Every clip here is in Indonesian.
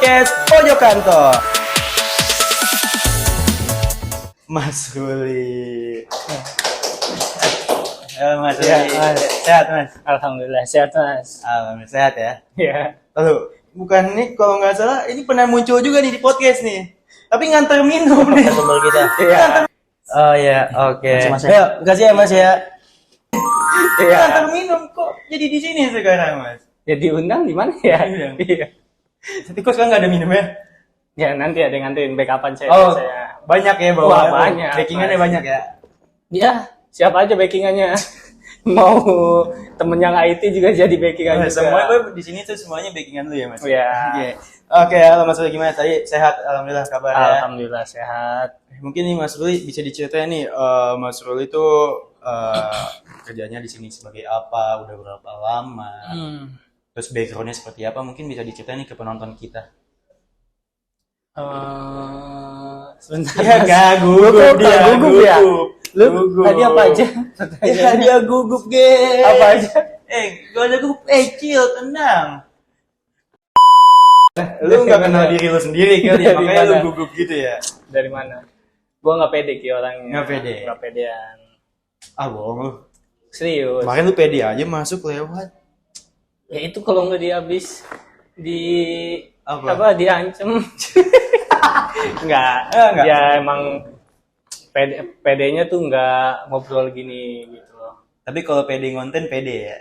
podcast Pojok Kantor. Mas Ruli. Halo Mas Ruli. Sehat Mas? Alhamdulillah sehat Mas. Alhamdulillah sehat ya. Iya. Lalu bukan nih kalau nggak salah ini pernah muncul juga nih di podcast nih. Tapi nganter minum nih. Sumber kita. Iya. Oh ya, oke. Mas, ya, makasih ya Mas ya. Iya. Nganter minum kok jadi di sini sekarang Mas. Ya diundang di mana ya? Diundang. Iya. Tapi kok sekarang nggak ada minumnya? Ya nanti ada yang nganterin backupan saya. Oh, saya. banyak ya bawa. Wah, banyak, Backingannya Mas. banyak ya. Ya, siapa aja backingannya? Mau temen yang IT juga jadi backingan juga. Semuanya gue di sini tuh semuanya backingan lu ya Mas. Iya. Oke, halo Mas Ruli, gimana tadi? Sehat, alhamdulillah kabarnya. Alhamdulillah sehat. Mungkin nih Mas Ruli bisa diceritain nih, Mas Ruli itu kerjanya di sini sebagai apa, udah berapa lama, terus backgroundnya seperti apa? Mungkin bisa diceritain nih ke penonton kita. Sebentar. Ya Mas. gak gugup dia, gugup ya? Lu Gugup. tadi apa aja? Ya dia gugup, guys. Apa aja? Gak ada gugup, chill, tenang. Lu nggak kenal diri lu sendiri kali, Dari makanya lu mana? gugup gitu ya? Dari mana? Gua nggak pede ki orangnya. Nggak pede? Nggak pedean. Ah bohong lu. Serius. Kemarin lu pede aja masuk lewat. Ya itu kalau nggak dihabis di Apa? diancem. Enggak. Enggak. Ya emang PD-nya tuh nggak ngobrol gini gitu loh. Tapi kalau pede ngonten pede ya.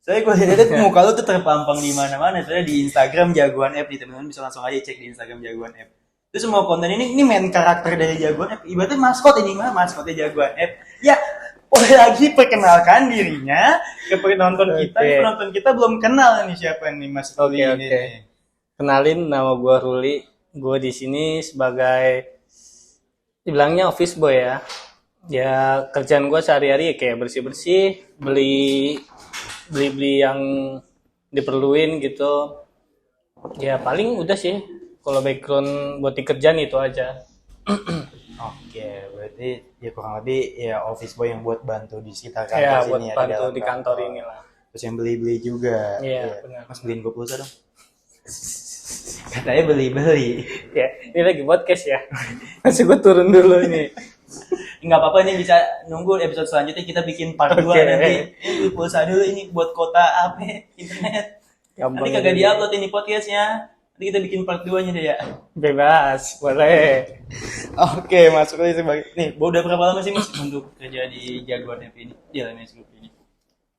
Soalnya gue lihat muka lu tuh terpampang di mana-mana. Soalnya di Instagram Jagoan App nih, teman-teman bisa langsung aja cek di Instagram Jagoan App. Itu semua konten ini main karakter dari Jagoan App. Ibaratnya maskot ini mah, maskotnya Jagoan App. Ya, boleh lagi perkenalkan dirinya ke penonton kita. Oke. Penonton kita belum kenal nih siapa nih Mas Ruli ini. Oke. Kenalin, nama gua Ruli. Gua di sini sebagai dibilangnya office boy ya. Ya kerjaan gua sehari-hari kayak bersih-bersih, beli yang diperluin gitu. Ya paling udah sih. Kalau background buat di kerjaan itu aja. Oke, berarti ya kurang lebih ya office boy yang buat bantu di sekitar kantor Ya sini buat ya. bantu dalam di kantor inilah. Terus yang beli-beli juga. Iya, Ya. benar. Mas beliin gue pulsa dong. Katanya beli-beli. Ya ini lagi podcast ya. Masih gue turun dulu ini. Nggak apa-apa, ini bisa nunggu episode selanjutnya kita bikin part 2 Oke. nanti. Ini beli pulsa dulu ini buat kota apa internet. Gampang Nanti kagak ini. diupload ini podcastnya. Nanti kita bikin part 2-nya deh ya. Bebas, boleh. Oke, masuk lagi sebagai nih. Udah berapa lama sih Mas untuk kerja di Jagoan App ini? Di LMS Group ini?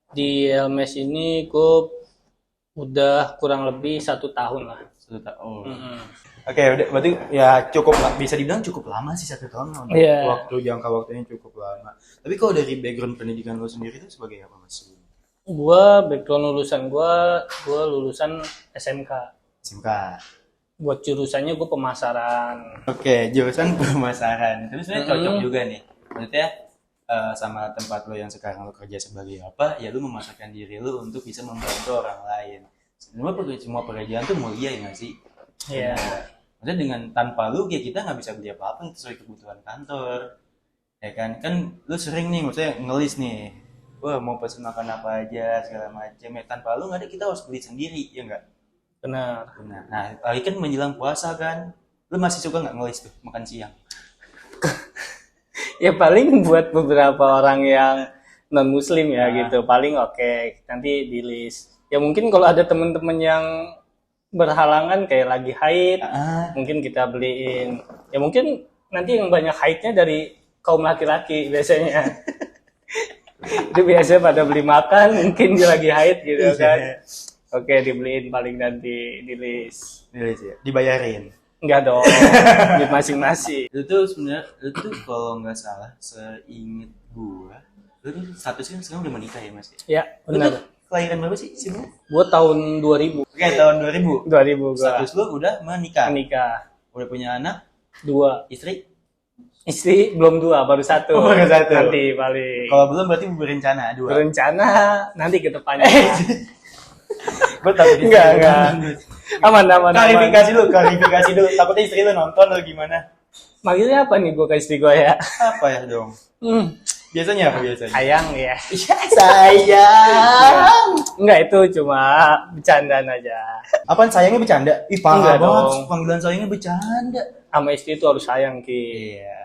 Di LMS ini gue udah kurang lebih 1 tahun lah. 1 tahun. Mm-mm. Oke, udah berarti ya cukup lah, bisa dibilang cukup lama sih 1 tahun untuk Iya. jangka waktunya cukup lama. Tapi kalau dari background pendidikan lo sendiri itu sebagai apa Mas? Gue background lulusan gue lulusan SMK. SMK. Buat jurusannya gue pemasaran. Oke, jurusan pemasaran. Tapi sebenarnya cocok Mm-mm. juga nih. Maksudnya sama tempat lo yang sekarang lo kerja sebagai apa, ya lo memasarkan diri lo untuk bisa membantu orang lain. Sebenarnya semua pekerjaan tuh mulia ya nggak sih? Iya. Maksudnya dengan tanpa lu kayak kita nggak bisa beli apa-apa sesuai kebutuhan kantor, ya kan? Kan lu sering nih, maksudnya ngelis nih, wah mau pesen makan apa aja segala macam. Ya tanpa lu nggak ada, kita harus beli sendiri, ya nggak? Benar. Benar. Nah, lagi kan menjelang puasa kan, lu masih suka nggak ngelis tuh makan siang? Ya paling buat beberapa orang yang non muslim ya Nah. gitu. Paling oke, nanti di list. Ya mungkin kalau ada temen-temen yang berhalangan kayak lagi haid, Ah, mungkin kita beliin. Ya mungkin nanti yang banyak haidnya dari kaum laki-laki biasanya. Itu biasanya pada beli makan, mungkin dia lagi haid gitu kan. Oke, dibeliin paling nanti di list. Nulis ya, dibayarin. Enggak dong, duit masing-masing. Itu tuh sebenarnya, itu tuh kalau nggak salah, seinget gua, lu tuh statusnya sekarang udah menikah ya Mas? Ya, Lu tuh benar. kelahiran berapa sih sebenarnya? Gue tahun 2000. Oke, tahun 2000. 2000 gue Status lu udah menikah. menikah. Udah punya anak, 2. istri? Istri belum 2, baru 1. Oh, baru 1. Nanti paling. Kalau belum berarti berencana 2. Berencana nanti ke depannya. Gue takut istri Enggak, lu enggak. nonton. Aman. Klarifikasi dulu. Takutnya istri lu nonton atau gimana? Manggilnya apa nih gue ke istri gue ya? Apa ya dong? Biasanya apa biasanya? Sayang ya. Iya, sayang. Enggak, itu cuma bercandaan aja. Apaan sayangnya bercanda? Ih, parah Enggak banget. dong. Panggilan sayangnya bercanda. Sama istri itu harus sayang, Ki. Iya.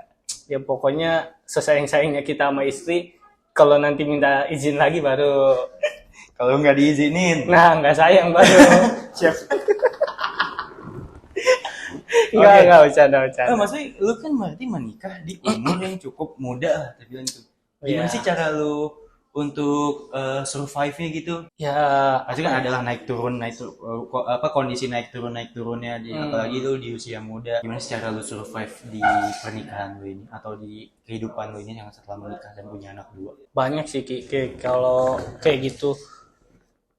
Ya pokoknya sesayang-sayangnya kita sama istri, kalau nanti minta izin lagi baru, Kalau nggak diizinin. nah nggak sayang baru. Siap. Enggak, bercanda. Maksudnya lu kan berarti menikah di umur yang cukup muda lah, terbilang itu. Gimana Iya. sih cara lu untuk survive-nya gitu? Ya, Pasti kan adalah kondisi naik turunnya di apalagi lu di usia muda. Gimana sih cara lu survive di pernikahan lu ini atau di kehidupan lu ini yang setelah menikah dan punya anak dua? banyak sih, Ki. Kayak kalau kayak gitu.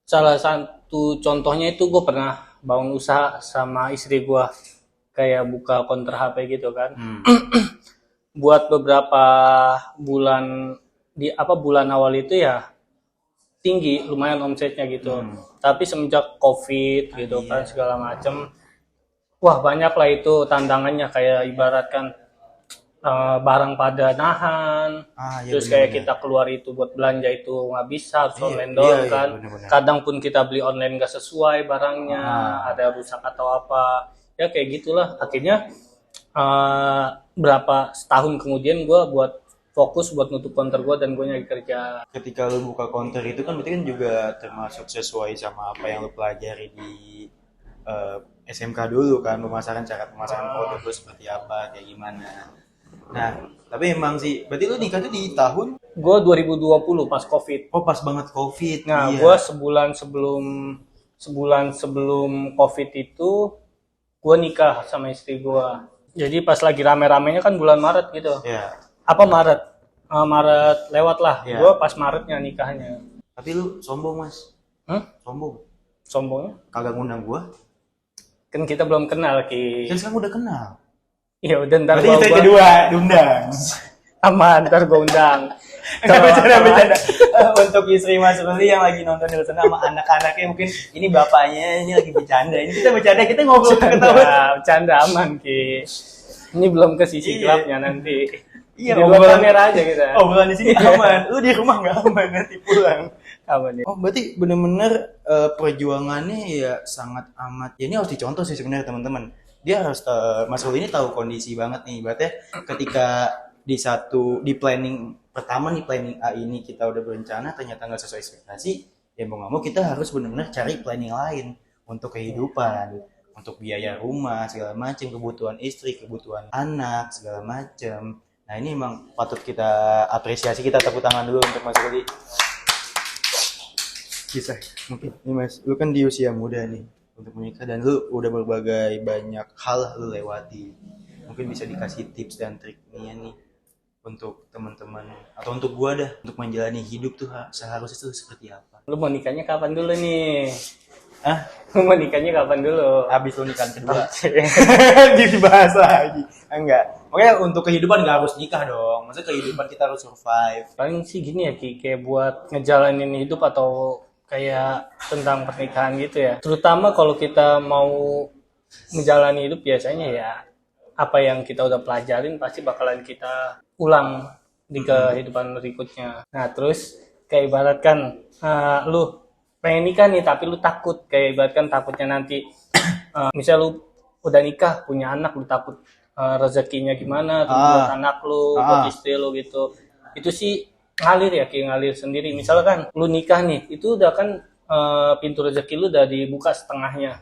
Salah satu contohnya itu gue pernah bangun usaha sama istri gue. Kayak buka counter HP gitu kan. Buat beberapa bulan bulan awal itu ya tinggi, lumayan omsetnya gitu. Tapi semenjak COVID gitu kan segala macem, wah banyak lah itu tantangannya, kayak ibaratkan barang pada nahan, Iya, terus kayak kita keluar itu buat belanja itu nggak bisa, harus online iya, doang iya, kan. bener-bener. Kadang pun kita beli online nggak sesuai barangnya, ada rusak atau apa, ya kayak gitulah. Akhirnya berapa setahun kemudian gue buat fokus buat nutup counter gue dan gue nyari kerja. Ketika lu buka counter itu kan berarti kan juga termasuk sesuai sama apa yang lu pelajari di SMK dulu kan, cara pemasaran produk lu seperti apa, kayak gimana. Nah, tapi emang sih, berarti lu nikah tuh di tahun? Gue 2020 pas COVID. Oh, pas banget COVID. Nah, iya. gue sebulan sebelum COVID itu gue nikah sama istri gue. Jadi pas lagi rame-ramenya kan bulan Maret gitu. Iya. Apa Maret? Maret lewat lah. Iya. Gue pas Maretnya nikahnya. Tapi lu sombong, Mas. Sombong. Sombongnya? Kagak ngundang gua. Kan kita belum kenal, Ki. Kan sekarang udah kenal. Ya udah, ntar Berarti itu gua kedua diundang. aman, ntar gue undang. Bercanda. Untuk istri Mas Ruli yang lagi nonton di sana sama anak-anaknya, mungkin ini bapaknya ini lagi bercanda. Ini kita bercanda, kita ngobrol ketawa. Bercanda aman, Ki. Ini belum ke sisi Iya. gelapnya nanti. Iya, Di luar kamera aja kita. Obrolan di sini aman. Lu di rumah nggak aman, nanti pulang. Aman ya. Oh, berarti bener-bener perjuangannya ya sangat amat. Ya, ini harus dicontoh sih sebenarnya teman-teman. Dia harus Mas Ruli ini tahu kondisi banget nih. Berarti ketika di planning pertama nih, planning A ini kita udah berencana ternyata nggak sesuai ekspektasi, ya mau nggak mau kita harus benar-benar cari planning lain untuk kehidupan, untuk biaya rumah segala macam, kebutuhan istri, kebutuhan anak segala macam. Nah, ini emang patut kita apresiasi, kita tepuk tangan dulu untuk Mas Ruli. Bisa mungkin nih Mas, lu kan di usia muda nih untuk menikah dan lu udah berbagai banyak hal lu lewati. Mungkin bisa dikasih tips dan triknya nih untuk teman-teman atau untuk gua dah untuk menjalani hidup tuh seharusnya tuh seperti apa. Lu mau nikahnya kapan dulu nih? Ah, Lu mau nikahnya kapan dulu? habis lu nikahan kedua. Dibahas lagi. Enggak. Makanya untuk kehidupan nggak harus nikah dong. Maksudnya kehidupan kita harus survive. Paling sih gini ya, Ki, kayak buat ngejalanin hidup atau kayak tentang pernikahan gitu ya. Terutama kalau kita mau menjalani hidup, biasanya ya apa yang kita udah pelajarin pasti bakalan kita ulang di kehidupan berikutnya. Nah, terus kayak ibaratkan lu pengen nikah nih tapi lu takut, kayak ibaratkan takutnya nanti misal lu udah nikah punya anak, lu takut rezekinya gimana tuh buat anak lu, buat istri lu gitu. Itu sih ngalir ya, kayak ngalir sendiri. Misalkan lu nikah nih, itu udah kan pintu rezeki lu udah dibuka setengahnya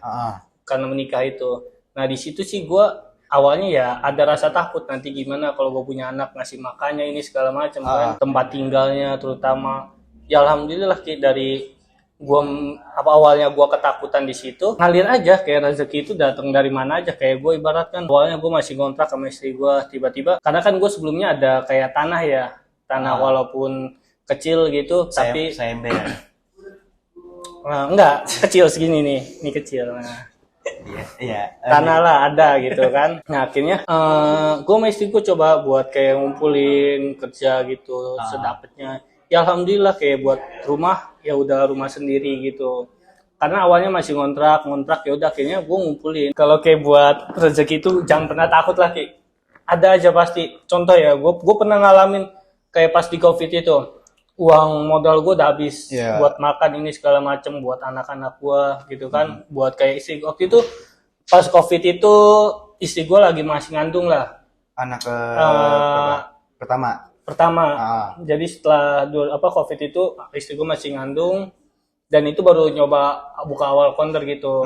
karena menikah itu. Nah, di situ sih gua awalnya ya ada rasa takut nanti gimana kalau gue punya anak, ngasih makannya ini segala macam kan, tempat tinggalnya terutama. Ya alhamdulillah dari gua awalnya gua ketakutan di situ, ngalir aja, kayak rezeki itu datang dari mana aja. Kayak gue ibaratkan awalnya gue masih ngontrak sama istri gue, tiba-tiba karena kan gue sebelumnya ada kayak tanah walaupun kecil gitu, tapi saya ember. enggak kecil segini nih, ini kecil. Nah, Iya. tanah lah ada gitu kan. Nah, akhirnya gue sama istri gue coba buat kayak ngumpulin kerja gitu sedapatnya. Ya alhamdulillah kayak buat rumah ya udah rumah sendiri gitu. Karena awalnya masih ngontrak ya udah akhirnya gue ngumpulin. Kalau kayak buat rezeki itu jangan pernah takut lah, Ki. Ada aja pasti. Contoh ya, gue pernah ngalamin kayak pas di COVID itu uang modal gue udah habis Iya. buat makan ini segala macem buat anak-anak gue gitu kan, buat kayak istri waktu itu pas COVID itu istri gue lagi masih ngandung lah. Anak ke Eh, pertama. pertama. Ah. Jadi setelah COVID itu istri gue masih ngandung dan itu baru nyoba buka awal counter gitu.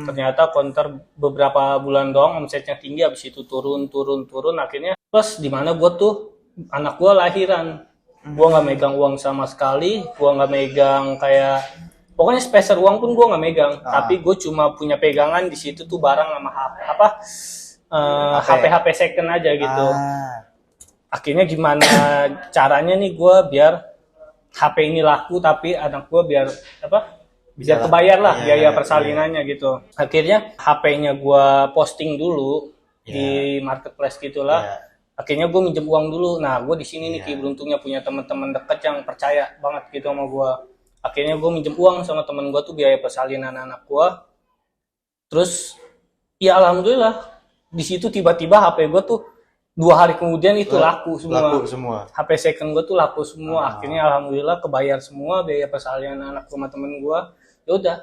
Ternyata counter beberapa bulan doang omsetnya tinggi, habis itu turun akhirnya plus di mana gue tuh anak gue lahiran. Gue nggak megang uang sama sekali, gue nggak megang kayak pokoknya spacer uang pun gue nggak megang, tapi gue cuma punya pegangan di situ tuh barang sama HP second aja gitu. Akhirnya gimana caranya nih gue biar HP ini laku tapi anak gue biar biar kebayar lah biaya persalinannya gitu. Akhirnya HP-nya gue posting dulu di marketplace gitulah. Akhirnya gue minjem uang dulu. Nah, gue di sini nih Ki, beruntungnya punya teman-teman dekat yang percaya banget gitu sama gue. Akhirnya gue minjem uang sama teman gue tuh biaya persalinan anak gue. Terus, ya alhamdulillah di situ tiba-tiba HP gue tuh 2 hari kemudian itu laku semua. HP second gue tuh laku semua. Akhirnya alhamdulillah kebayar semua biaya persalinan anak sama temen gue. Ya udah.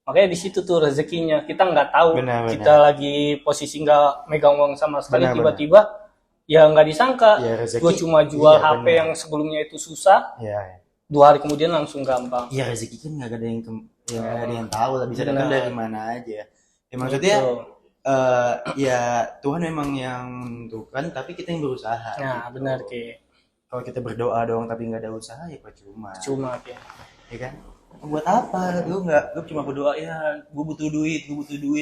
Makanya di situ tuh rezekinya. Kita nggak tahu kita lagi posisi nggak megang uang sama sekali, tiba-tiba ya nggak disangka, gue cuma jual HP yang sebelumnya itu susah, 2 hari kemudian langsung gampang. Iya, rezeki kan nggak ada yang tahu lah, bisa datang dari mana aja. Ya maksudnya ya Tuhan memang yang tentukan, tapi kita yang berusaha. Nah, gitu. benar Ki. Kalau kita berdoa doang tapi nggak ada usaha ya percuma. Cuma Ki. Ya kan? Buat apa? Lu cuma berdoa ya, gue butuh duit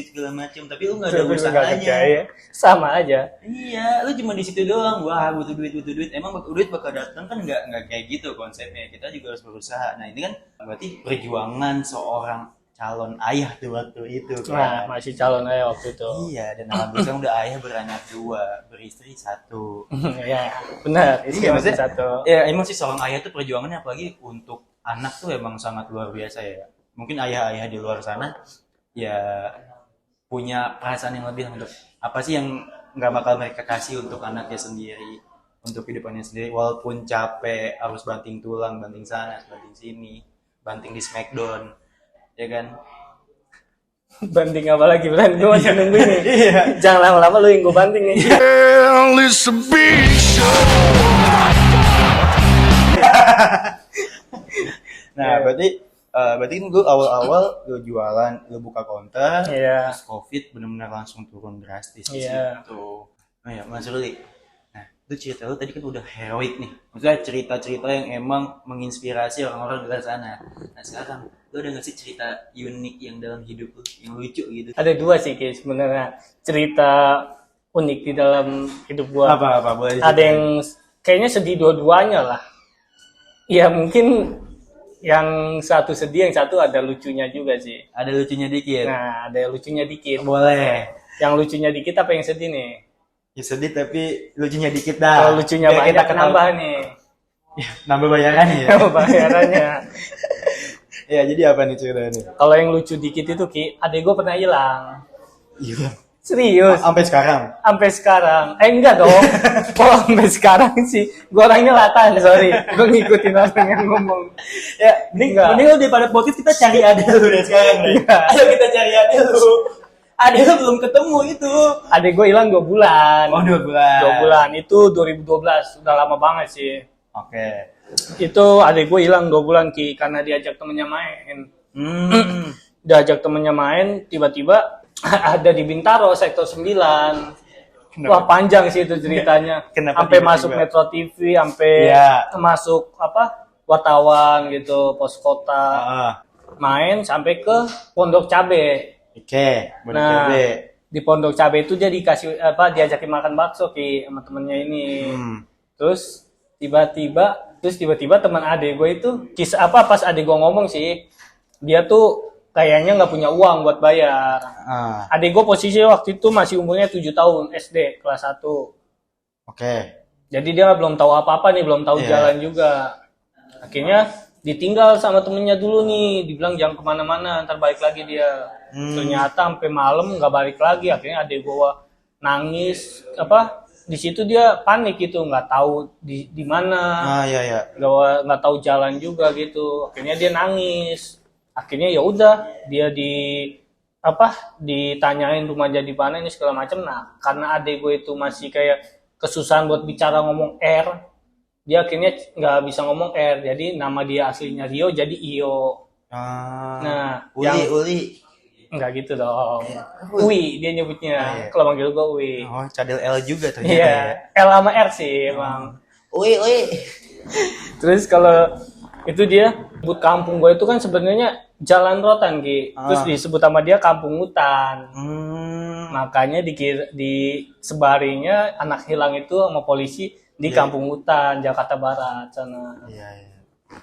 segala macam, tapi lu nggak ada usahanya. Sama aja. Iya, lu cuma di situ doang. Wah, butuh duit. Emang duit bakal datang kan nggak kayak gitu konsepnya. Kita juga harus berusaha. Nah, ini kan berarti perjuangan seorang calon ayah tuh waktu itu Nah, kan. masih calon ayah waktu itu. Iya, dan alhamdulillah udah ayah beranak 2, beristri 1. Ya, benar. Itu Iya, masih maksudnya, satu. ya emang sih seorang ayah tuh perjuangannya apalagi untuk anak tuh emang sangat luar biasa ya. Mungkin ayah-ayah di luar sana ya punya perasaan yang lebih untuk apa sih yang nggak bakal mereka kasih untuk anaknya sendiri, untuk kehidupannya sendiri, walaupun capek harus banting tulang, banting sana, banting sini, banting di Smackdown, ya kan? Banting apa lagi, Bran? Gue masih nunggu ini. Iya. Jangan lama-lama lu yang gue banting nih. Nah, berarti kan gue awal-awal lu jualan, lu buka counter, Iya. terus COVID benar-benar langsung turun drastis di Iya. situ. Nah ya, Mas Ruli. Nah, itu cerita lu tadi kan udah heroik nih. Maksudnya cerita-cerita yang emang menginspirasi orang-orang di luar sana. Nah, sekarang lu ada nggak sih cerita unik yang dalam hidup lu, yang lucu gitu? Ada 2 sih Ki sebenarnya cerita unik di dalam hidup gua. Apa boleh Ada yang kayaknya sedih dua-duanya lah. Ya mungkin yang satu sedih, yang satu ada lucunya juga sih. Ada lucunya dikit. Nah, ada lucunya dikit. Boleh. Yang lucunya dikit apa yang sedih nih? Ya sedih tapi lucunya dikit dah. Kalau lucunya Biar banyak ketawa. nambah nih. Ya, nambah bayaran ya. Bayarannya. Ya, jadi apa nih ceritanya? Kalau yang lucu dikit itu Ki, adek gue pernah hilang. Iya. Serius. Sampai sekarang. Sampai sekarang. Enggak dong. Kalau sampai sekarang sih, gue orangnya latan, sorry. Gue ngikutin orang yang ngomong. Ya, Enggak. mending lu daripada podcast kita cari adek lu deh sekarang deh. Iya. Ayo kita cari adek lu. Adek lu belum ketemu itu. Adek gue hilang 2 bulan. Oh, 2 bulan. 2 bulan. Itu 2012. Udah lama banget sih. Oke. Itu adek gue hilang 2 bulan Ki, karena diajak temennya main. Diajak temennya main, tiba-tiba ada di Bintaro sektor 9. Wah, panjang sih itu ceritanya. Kenapa Sampai tiba-tiba? masuk Metro TV, sampai Iya. masuk wartawan gitu, pos kota. Main sampai ke Pondok Cabe. Oke, bener Nah, cabe. di Pondok Cabe itu dia dikasih diajakin makan bakso Ki sama temennya ini. Terus tiba-tiba teman adek gue itu pas adek gue ngomong sih, dia tuh kayaknya nggak punya uang buat bayar. Adek gue posisi waktu itu masih umurnya 7 tahun, SD kelas 1. Oke. Jadi dia belum tahu apa-apa nih, belum tahu Iya. jalan juga. Akhirnya ditinggal sama temennya dulu nih, dibilang jangan kemana-mana, ntar balik lagi dia. Ternyata sampai malam nggak balik lagi. Akhirnya adek gue nangis, di situ dia panik gitu, nggak tahu di mana, Iya. nggak tahu jalan juga gitu. Akhirnya dia nangis. Akhirnya ya udah dia ditanyain rumahnya di mana ini segala macam. Nah, karena adek gue itu masih kayak kesusahan buat bicara ngomong R, dia akhirnya nggak bisa ngomong R. Jadi nama dia aslinya Rio jadi Iyo. Nah, Uli. nggak gitu dong. Wi dia nyebutnya. Iya. Kalau manggil gue Wi. Oh, cadel L juga ternyata Iya, ya. L sama R sih emang. Uli. Terus kalau itu dia sebut kampung gue itu kan sebenarnya Jalan Rotan Ki. Terus disebut sama dia Kampung Hutan. Makanya disebarinya anak hilang itu sama polisi di Kampung Hutan Jakarta Barat sana. Iya.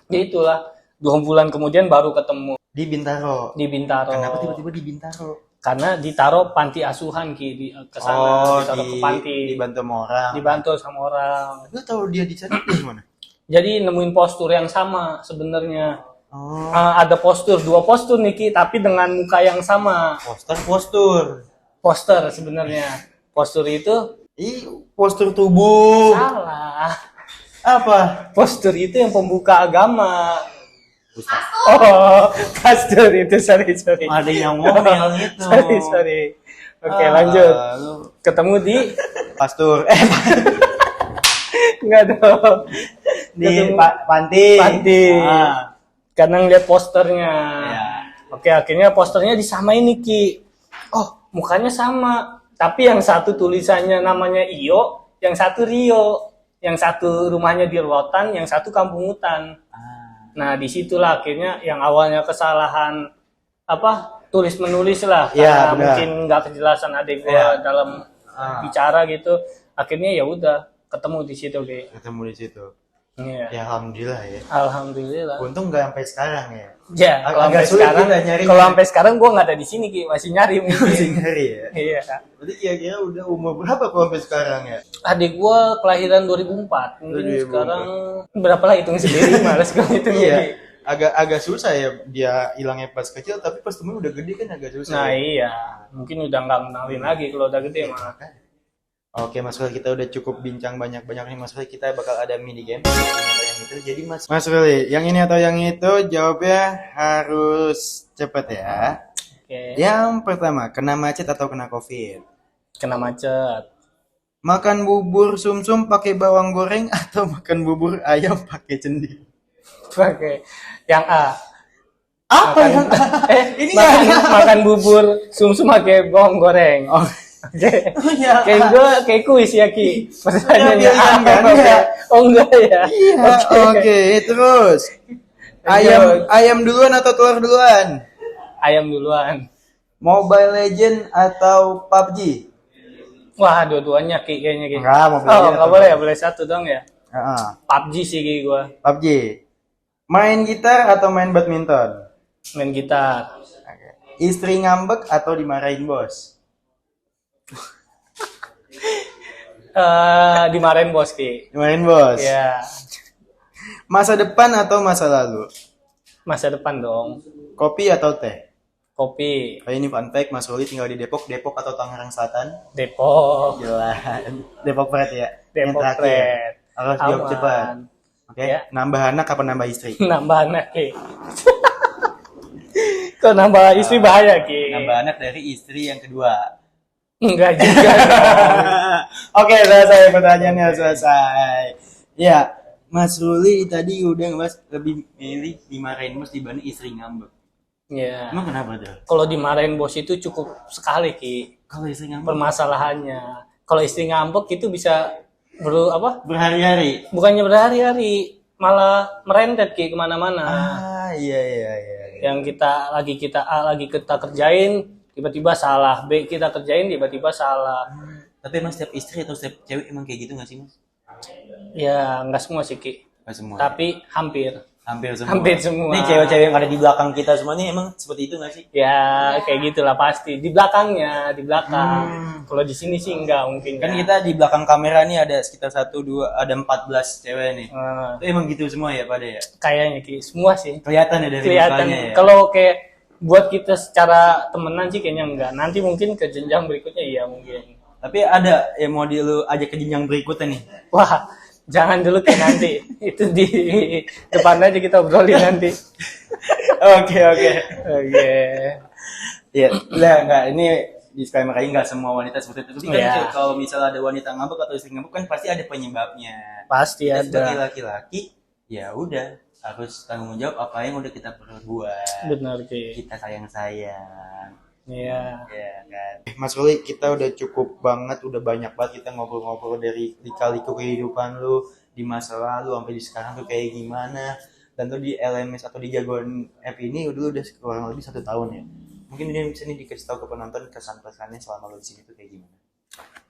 Ya itulah 2 bulan kemudian baru ketemu Di Bintaro. di Bintaro. Kenapa tiba-tiba di Bintaro? Karena ditaruh panti asuhan Ki ke sana, ditaruh ke panti. dibantu sama orang. Dibantu sama orang. Lu tahu dia di sana di mana? Jadi nemuin postur yang sama sebenarnya. Oh, Ada postur, 2 postur nih Ki, tapi dengan muka yang sama. postur. Poster sebenarnya. Postur itu Postur tubuh. salah. Apa? Postur itu yang pembuka agama. Oh, pastor itu sorry. Ada yang ngomel gitu. Sorry. Oke, lanjut. Lu Ketemu di pastur. enggak dong. Di Ketemu panti. Panti. Karena ngeliat posternya. Ya. Oke, akhirnya posternya disamain nih Ki. Oh, mukanya sama. Tapi yang satu tulisannya namanya Iyo, yang satu Rio. Yang satu rumahnya di Rotan, yang satu Kampung Hutan. Nah, disitulah akhirnya yang awalnya kesalahan tulis menulis lah, Ya, karena benar. mungkin nggak kejelasan adik gua dalam bicara gitu. Akhirnya ya udah ketemu di situ, Ge. Ketemu di situ. Iya. Ya alhamdulillah ya. Alhamdulillah. Untung nggak sampai sekarang ya. Ya, kalau Agak sampai sulit sekarang, kita nyarinya. kalau sampai sekarang gua nggak ada di sini, Ki, masih nyari mungkin. Masih nyari ya. Iya. Berarti kira-kira udah umur berapa kalau sampai sekarang ya? Adik gua kelahiran 2004. Mungkin 2004. sekarang berapa lah hitung sendiri, males gua hitung. Iya. Agak susah ya dia hilangnya pas kecil, tapi pas temen udah gede kan agak susah. Nah, ya. iya. Mungkin udah nggak kenalin lagi kalau udah gede mah. Oke, Mas Ruli, kita udah cukup bincang banyak-banyak nih, Mas Ruli. Kita bakal ada mini game yang ini atau yang itu. Jadi Mas Ruli, yang ini atau yang itu jawabnya harus cepet ya. Oke. Yang pertama, kena macet atau kena COVID? Kena macet. Makan bubur sumsum pakai bawang goreng atau makan bubur ayam pakai cendi? Oke. Yang A. Apa Makan- yang ini makan bubur sumsum pakai bawang goreng. Oh, Oke. ya. Kayak gue kayak kuis ya Ki. Pertanyaannya pilihan kan, Oke. ya? Oh enggak ya. Iya, oke, terus. Ayam duluan atau telur duluan? Ayam duluan. Mobile Legend atau PUBG? Wah, dua-duanya Ki kayaknya Ki. Enggak, Mobile Oh, Legend enggak atau boleh ya, boleh satu dong ya. Heeh. PUBG sih Ki gua. PUBG. Main gitar atau main badminton? Main gitar. Istri ngambek atau dimarahin bos? Dimarahin bos Ki. Dimarahin bos. Ya, Masa depan atau masa lalu? masa depan dong. Kopi atau teh? Kopi. Oh, ini fun fact, Mas Ruli tinggal di Depok atau Tangerang Selatan? Depok. Gila. Depok Pret ya? Yang Depok terakhir. Red. Harus jawab Aman. cepat. Oke, Ya. nambah anak apa nambah istri? Nambah anak Ki. Kok nambah istri bahaya Ki. Nambah anak dari istri yang kedua. Enggak juga. Oke, selesai pertanyaannya selesai. Ya, Mas Ruli tadi udah ngebahas lebih milih dimarahin bos dibanding istri ngambek. Ya. Emang kenapa tuh? Kalau dimarahin bos itu cukup sekali Ki Kalau istri ngambek permasalahannya. Kalau istri ngambek itu bisa berhari-hari. bukannya berhari-hari, malah merentet Ki kemana-mana. Iya. Yang kita A lagi kita kerjain, tiba-tiba salah. B kita kerjain, tiba-tiba salah. Tapi emang setiap istri atau setiap cewek emang kayak gitu nggak sih, Mas? Ya, enggak semua sih Ki. Nggak semua. Tapi hampir. Hampir semua. Hampir semua. Nih cewek-cewek yang ada di belakang kita semua nih emang seperti itu nggak sih? Ya, kayak gitulah pasti. Di belakangnya, di belakang. Kalau di sini sih enggak mungkin. Kan ya. kita di belakang kamera nih ada sekitar 1, 2, ada 14 cewek nih. Eh, Itu emang gitu semua ya pada ya? kayaknya Ki, semua sih. Kelihatan ya dari Kelihatan. mukanya ya? Kalau kayak buat kita secara temenan sih kayaknya enggak. Nanti mungkin ke jenjang berikutnya iya mungkin. Tapi ada yang mau lu ajak ke jenjang berikutnya nih. Wah, jangan dulu ke nanti. Itu di depan aja kita obrolin nanti. Oke. Oke. Ya, enggak ini disclaimer aja nggak semua wanita seperti itu. Tapi kan Iya. kalau misalnya ada wanita ngambek atau istri ngambek kan pasti ada penyebabnya. Pasti Kita sebagai ada. laki-laki, ya udah harus tanggung jawab apa yang udah kita perbuat. Benar, Ki. Kita sayang-sayang. Iya. Ya kan. Mas Ruli, kita udah cukup banget, udah banyak banget kita ngobrol-ngobrol dari lika-liku kehidupan lu di masa lalu sampai di sekarang tuh kayak gimana. Dan tuh di LMS atau di Jagoan App ini udah kurang lebih 1 tahun ya. Mungkin ini bisa nih dikasih tahu ke penonton kesan-pesannya selama lu di sini tuh kayak gimana.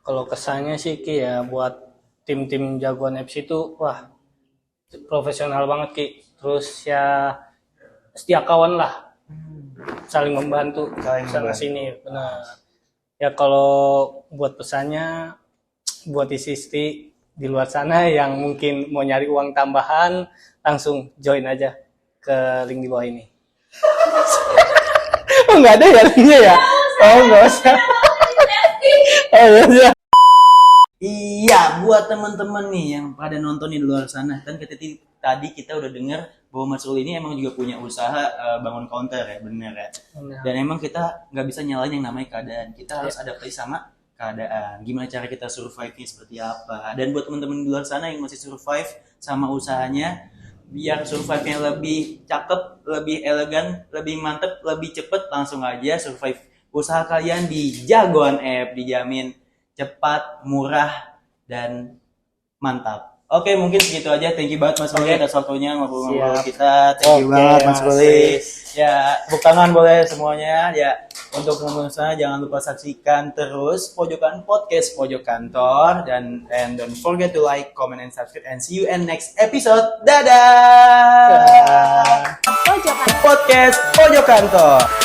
Kalau kesannya sih Ki ya buat tim-tim Jagoan FC itu wah profesional banget Ki. Terus ya setia kawan lah. Saling membantu Saling sana membantu. sini benar. Ya kalau buat pesannya buat istri di luar sana yang mungkin mau nyari uang tambahan langsung join aja ke link di bawah ini. Oh nggak ada ya linknya ya? Oh nggak usah. Oh nggak usah. Iya, buat teman-teman nih yang pada nonton di luar sana, kan tadi kita udah dengar bahwa Mas Ruli ini emang juga punya usaha bangun counter ya, bener ya. Dan emang kita nggak bisa nyalain yang namanya keadaan, kita harus adaptasi sama keadaan. Gimana cara kita survive-nya seperti apa? Dan buat teman-teman di luar sana yang masih survive sama usahanya, biar survive-nya lebih cakep, lebih elegan, lebih mantep, lebih cepet, langsung aja survive usaha kalian di Jagoan App, dijamin cepat, murah, dan mantap. Oke, mungkin segitu aja. Thank you banget Mas Ruli atas waktunya ngobrol-ngobrol Siap. kita. Thank you Oke, banget Mas Ruli. makasih. Ya, tepuk tangan boleh semuanya. Ya, untuk teman-teman sana jangan lupa saksikan terus Pojokan Podcast Pojok Kantor dan don't forget to like, comment, and subscribe and see you in next episode. Dadah. Pojokan Podcast Pojok Kantor.